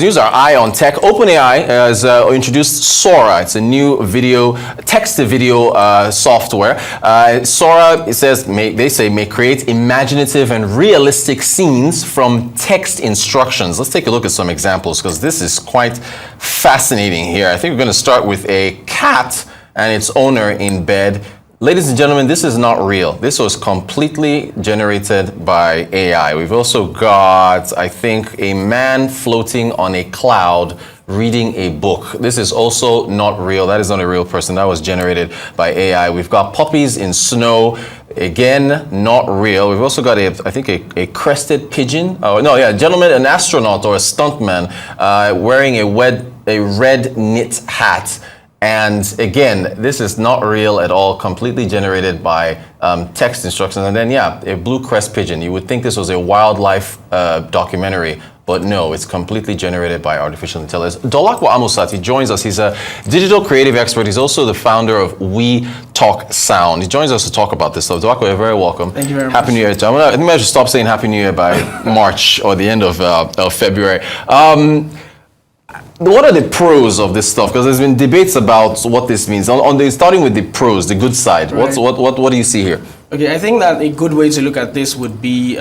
continues our eye on tech. OpenAI has introduced Sora. It's a new text-to-video software. Sora, it says, may create imaginative and realistic scenes from text instructions. Let's take a look at some examples because this is quite fascinating here. I think we're going to start with a cat and its owner in bed. Ladies and gentlemen, this is not real. This was completely generated by AI. We've also got, I think, a man floating on a cloud reading a book. This is also not real. That is not a real person. That was generated by AI. We've got puppies in snow. Again, not real. We've also got, I think, a crested pigeon. Oh, no, yeah, gentleman, an astronaut or a stuntman wearing a red knit hat. And again, this is not real at all, completely generated by text instructions. And then, yeah, a blue crest pigeon. You would think this was a wildlife documentary, but no, it's completely generated by artificial intelligence. Dolapo Amusat, he joins us. He's a digital creative expert. He's also the founder of WeTalkSound. He joins us to talk about this stuff. Dolapo, you're very welcome. Thank you very much. Happy New Year. I think I should stop saying Happy New Year by March or the end of February. What are the pros of this stuff? Because there's been debates about what this means. Starting with the pros, the good side. Right. What do you see here? Okay, I think that a good way to look at this would be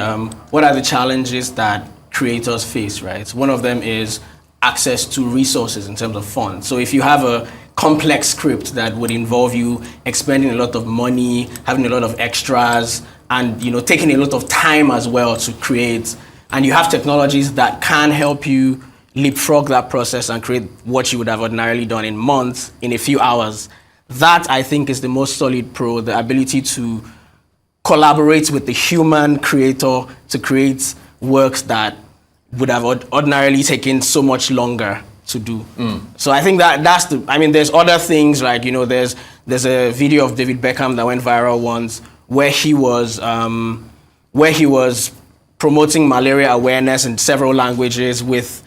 what are the challenges that creators face, right? One of them is access to resources in terms of funds. So if you have a complex script that would involve you expending a lot of money, having a lot of extras, and taking a lot of time as well to create, and you have technologies that can help you leapfrog that process and create what you would have ordinarily done in months, in a few hours. That, I think, is the most solid pro, the ability to collaborate with the human creator to create works that would have ordinarily taken so much longer to do. So I think that's there's other things like, there's a video of David Beckham that went viral once where he was promoting malaria awareness in several languages with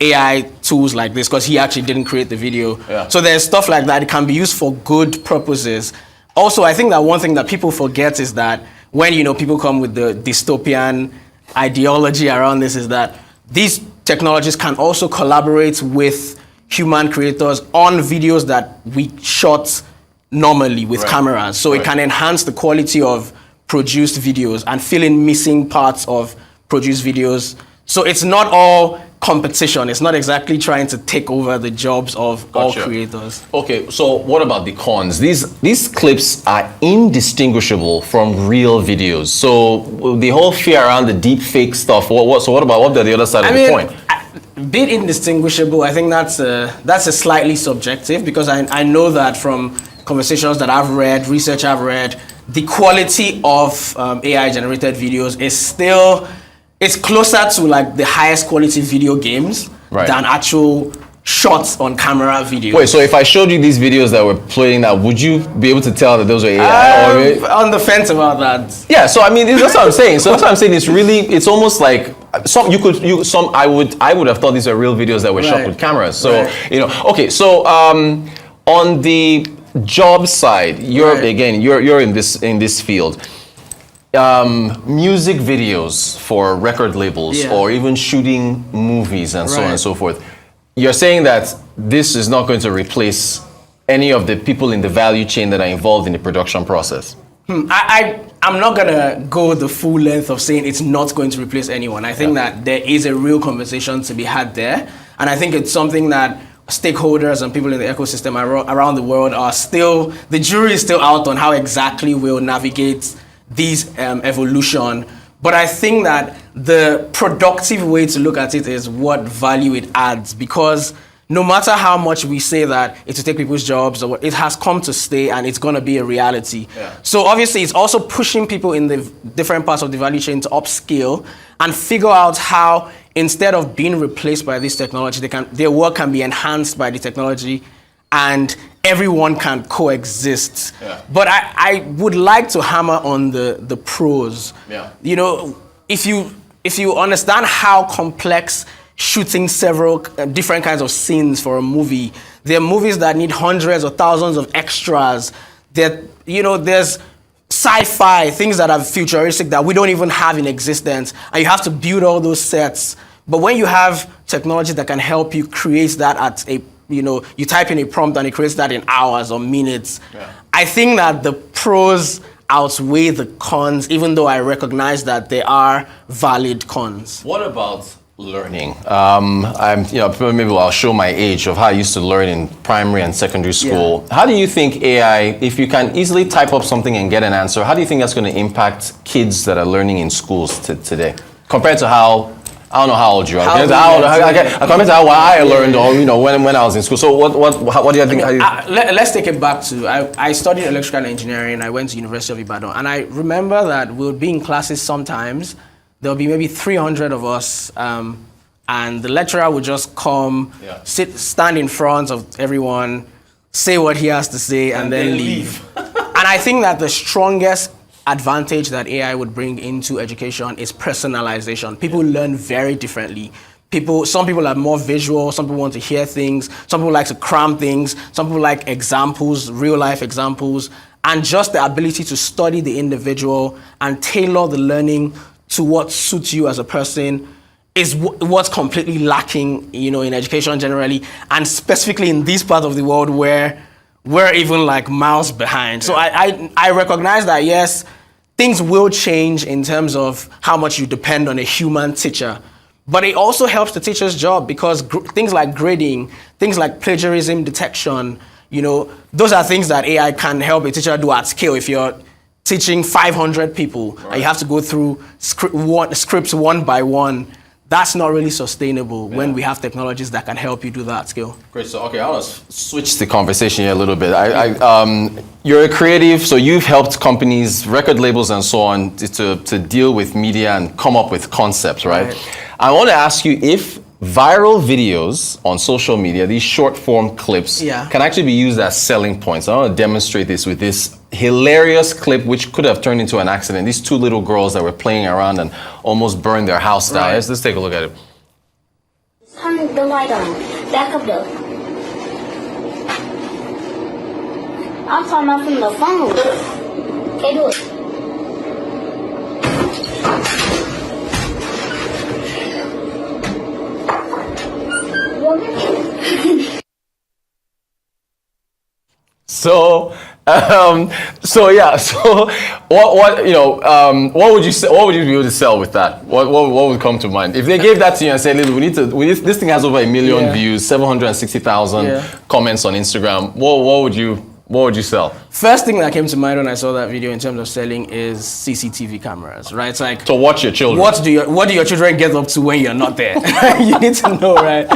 AI tools like this, because he actually didn't create the video. Yeah. So there's stuff like that. It can be used for good purposes. Also, I think that one thing that people forget is that when people come with the dystopian ideology around this, is that these technologies can also collaborate with human creators on videos that we shot normally with cameras. So it can enhance the quality of produced videos and fill in missing parts of produced videos. So it's not all competition. It's not exactly trying to take over the jobs of all creators. Okay, so what about the cons? These clips are indistinguishable from real videos. So the whole fear around the deep fake stuff, what about the other side of the coin? Bit indistinguishable, I think that's a slightly subjective, because I know that from conversations that I've read, research I've read, the quality of AI generated videos is still, it's closer to like the highest quality video games than actual shots on camera video. Wait, so if I showed you these videos that were playing now, would you be able to tell that those are AI? On the fence about that. Yeah, so that's what I'm saying. So that's what I'm saying. It's almost like I would have thought these are real videos that were shot with cameras. So okay. So on the job side, you're in this field. Music videos for record labels or even shooting movies and so on and so forth. You're saying that this is not going to replace any of the people in the value chain that are involved in the production process? I'm not going to go the full length of saying it's not going to replace anyone. I think that there is a real conversation to be had there. And I think it's something that stakeholders and people in the ecosystem around the world are still, the jury is still out on how exactly we'll navigate these evolution. But I think that the productive way to look at it is what value it adds, because no matter how much we say that it will take people's jobs, or it has come to stay and it's going to be a reality. So obviously it's also pushing people in the different parts of the value chain to upskill and figure out how, instead of being replaced by this technology, their work can be enhanced by the technology and everyone can coexist. But I would like to hammer on the pros. If you understand how complex shooting several different kinds of scenes for a movie, there are movies that need hundreds or thousands of extras. There's sci-fi, things that are futuristic that we don't even have in existence, and you have to build all those sets But when you have technology that can help you create that at a, you type in a prompt and it creates that in hours or minutes, I think that the pros outweigh the cons, even though I recognize that there are valid cons. What about learning? Maybe I'll show my age of how I used to learn in primary and secondary school. How do you think AI, if you can easily type up something and get an answer, how do you think that's going to impact kids that are learning in schools today? Compared to how, I don't know how old you are. Compared to how I learned, or when I was in school. So what do you think? Let's take it back to I studied electrical engineering. I went to University of Ibadan, and I remember that we would be in classes sometimes. There'll be maybe 300 of us, and the lecturer would just come, stand in front of everyone, say what he has to say, and then leave. And I think that the strongest advantage that AI would bring into education is personalization. People learn very differently. Some people are more visual, some people want to hear things, some people like to cram things, some people like examples, real life examples, and just the ability to study the individual and tailor the learning to what suits you as a person is what's completely lacking, in education generally, and specifically in this part of the world where we're even like miles behind. So I recognize that, yes, things will change in terms of how much you depend on a human teacher, but it also helps the teacher's job because things like grading, things like plagiarism detection, those are things that AI can help a teacher do at scale. If you're teaching 500 people and you have to go through scripts one by one, that's not really sustainable when we have technologies that can help you do that at scale. Great. So, I want to switch the conversation here a little bit. You're a creative, so you've helped companies, record labels and so on to deal with media and come up with concepts, right? I want to ask you if viral videos on social media, these short form clips, can actually be used as selling points. I want to demonstrate this with this hilarious clip which could have turned into an accident. These two little girls that were playing around and almost burned their house down. Let's take a look at it. Turn the light on. Back up though. I'm talking about from the phone. Okay, do it. So what would you say? What would you be able to sell with that? What would come to mind if they gave that to you and said, "Listen, this thing has over 1 million views, 760,000 comments on Instagram." What would you sell? First thing that came to mind when I saw that video in terms of selling is CCTV cameras, right? It's like to watch your children. What do your children get up to when you're not there? You need to know, right?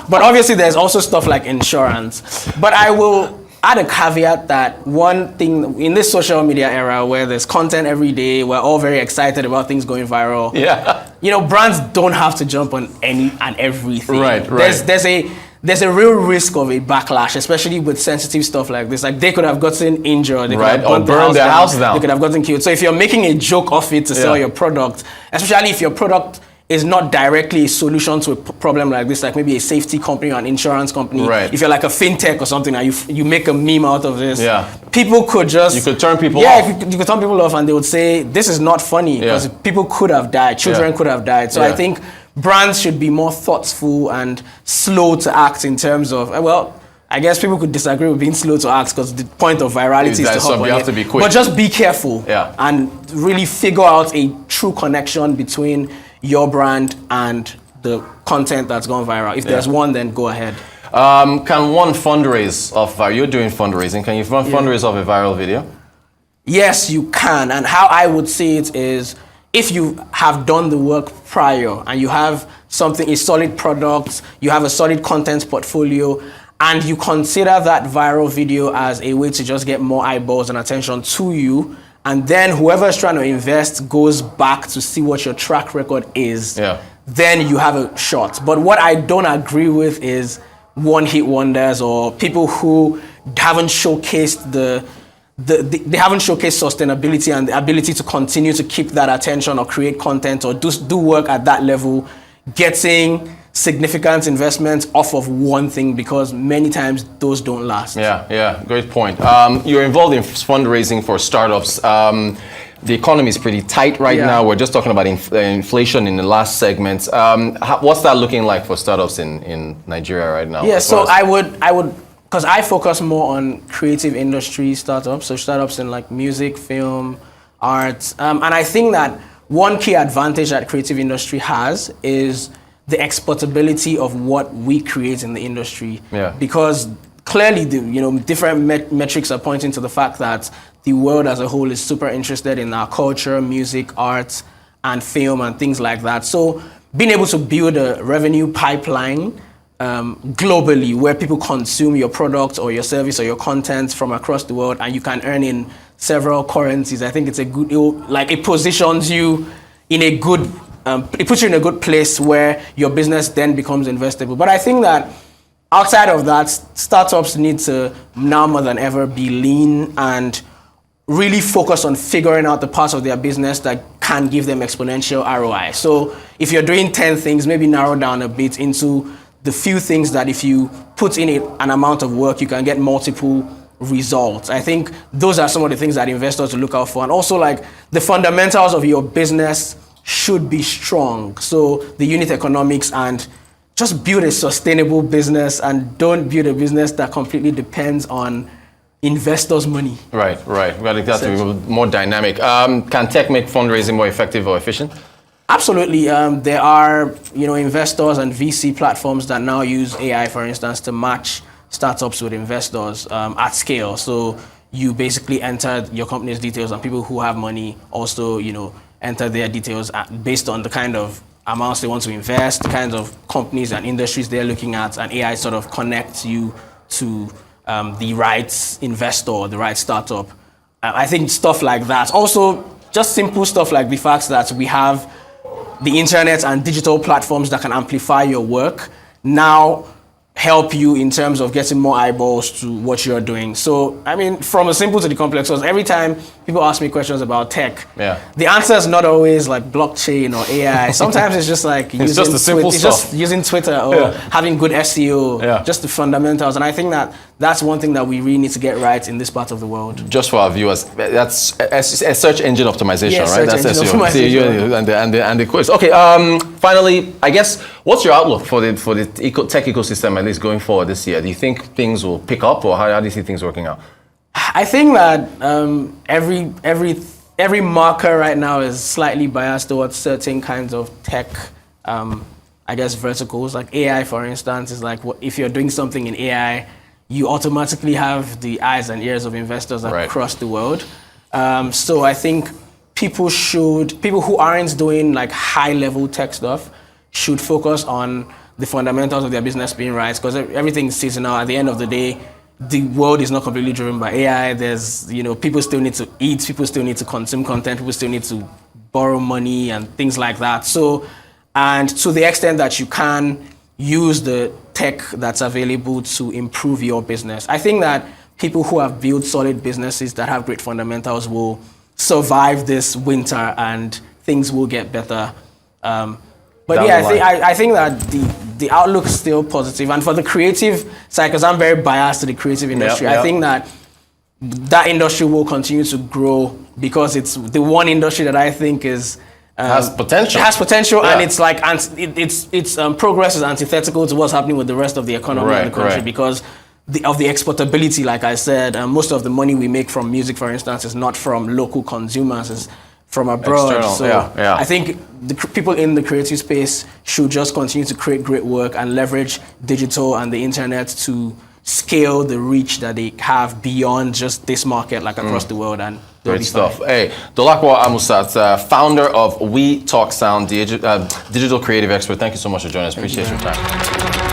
But obviously, there's also stuff like insurance. But I will add a caveat that one thing in this social media era where there's content every day, we're all very excited about things going viral. Brands don't have to jump on any and everything. Right. There's a real risk of a backlash, especially with sensitive stuff like this. Like they could have gotten injured, they could have burned their house down, they could have gotten killed. So if you're making a joke of it to sell your product, especially if your product is not directly a solution to a problem like this, like maybe a safety company or an insurance company. Right. If you're like a fintech or something and you make a meme out of this, people could just... You could turn people off. Yeah, you could turn people off and they would say, this is not funny because people could have died, children could have died. So I think brands should be more thoughtful and slow to act in terms of, I guess people could disagree with being slow to act because the point of virality is to hop on you have to be quick. But just be careful and really figure out a true connection between your brand and the content that's gone viral. If there's one, then go ahead. Can one fundraise off viral? You're doing fundraising. Can you fundraise off a viral video? Yes, you can. And how I would see it is if you have done the work prior and you have a solid product, you have a solid content portfolio, and you consider that viral video as a way to just get more eyeballs and attention to you, and then whoever is trying to invest goes back to see what your track record is, then you have a shot. But what I don't agree with is one-hit wonders or people who haven't showcased they haven't showcased sustainability and the ability to continue to keep that attention or create content or do work at that level, getting significant investments off of one thing, because many times those don't last. Great point. You're involved in fundraising for startups. the economy is pretty tight right now. We're just talking about inflation in the last segment. What's that looking like for startups in Nigeria right now? Yeah, so I would, because I focus more on creative industry startups, so startups in like music, film, art, and I think that one key advantage that creative industry has is the exportability of what we create in the industry. Yeah. Because clearly, different metrics are pointing to the fact that the world as a whole is super interested in our culture, music, art, and film, and things like that. So being able to build a revenue pipeline globally where people consume your product or your service or your content from across the world, and you can earn in several currencies, I think it's a good, it positions you in a good, it puts you in a good place where your business then becomes investable. But I think that outside of that, startups need to now more than ever be lean and really focus on figuring out the parts of their business that can give them exponential ROI. So if you're doing 10 things, maybe narrow down a bit into the few things that if you put in an amount of work, you can get multiple results. I think those are some of the things that investors will look out for. And also like the fundamentals of your business should be strong. So the unit economics, and just build a sustainable business and don't build a business that completely depends on investors' money. Right. We got that to be more dynamic. Can tech make fundraising more effective or efficient? Absolutely. There are, investors and VC platforms that now use AI, for instance, to match startups with investors at scale. So you basically enter your company's details, and people who have money also, enter their details based on the kind of amounts they want to invest, the kinds of companies and industries they're looking at, and AI sort of connects you to the right investor, the right startup. I think stuff like that. Also, just simple stuff like the fact that we have the internet and digital platforms that can amplify your work now help you in terms of getting more eyeballs to what you're doing. So, I mean, from the simple to the complex, because every time people ask me questions about tech, the answer is not always like blockchain or AI. Sometimes it's just like it's just the simple stuff. It's just using Twitter or having good SEO, just the fundamentals. And I think that that's one thing that we really need to get right in this part of the world. Just for our viewers, that's a search engine optimization, right? That's SEO. Optimization. And the quiz. Okay, finally, I guess, what's your outlook for the tech ecosystem, at least going forward this year? Do you think things will pick up, or how do you see things working out? I think that every marker right now is slightly biased towards certain kinds of tech, verticals. Like AI, for instance, is like if you're doing something in AI, you automatically have the eyes and ears of investors across the world. So I think people who aren't doing like high-level tech stuff should focus on the fundamentals of their business being right, because everything is seasonal. At the end of the day, the world is not completely driven by AI. There's, people still need to eat, people still need to consume content, people still need to borrow money and things like that. So, and to the extent that you can use the tech that's available to improve your business, I think that people who have built solid businesses that have great fundamentals will survive this winter and things will get better. But yeah, I think that the outlook is still positive. And for the creative side, because I'm very biased to the creative industry, I think that industry will continue to grow, because it's the one industry that I think has potential. It has potential, and it's like its progress is antithetical to what's happening with the rest of the economy in the country, because of the exportability. Like I said, most of the money we make from music, for instance, is not from local consumers. It's from abroad. External, so I think the people in the creative space should just continue to create great work and leverage digital and the internet to scale the reach that they have beyond just this market, like across the world. And great stuff. Hey, Dolapo Amusat, founder of WeTalkSound, digital creative expert. Thank you so much for joining us. Appreciate your time.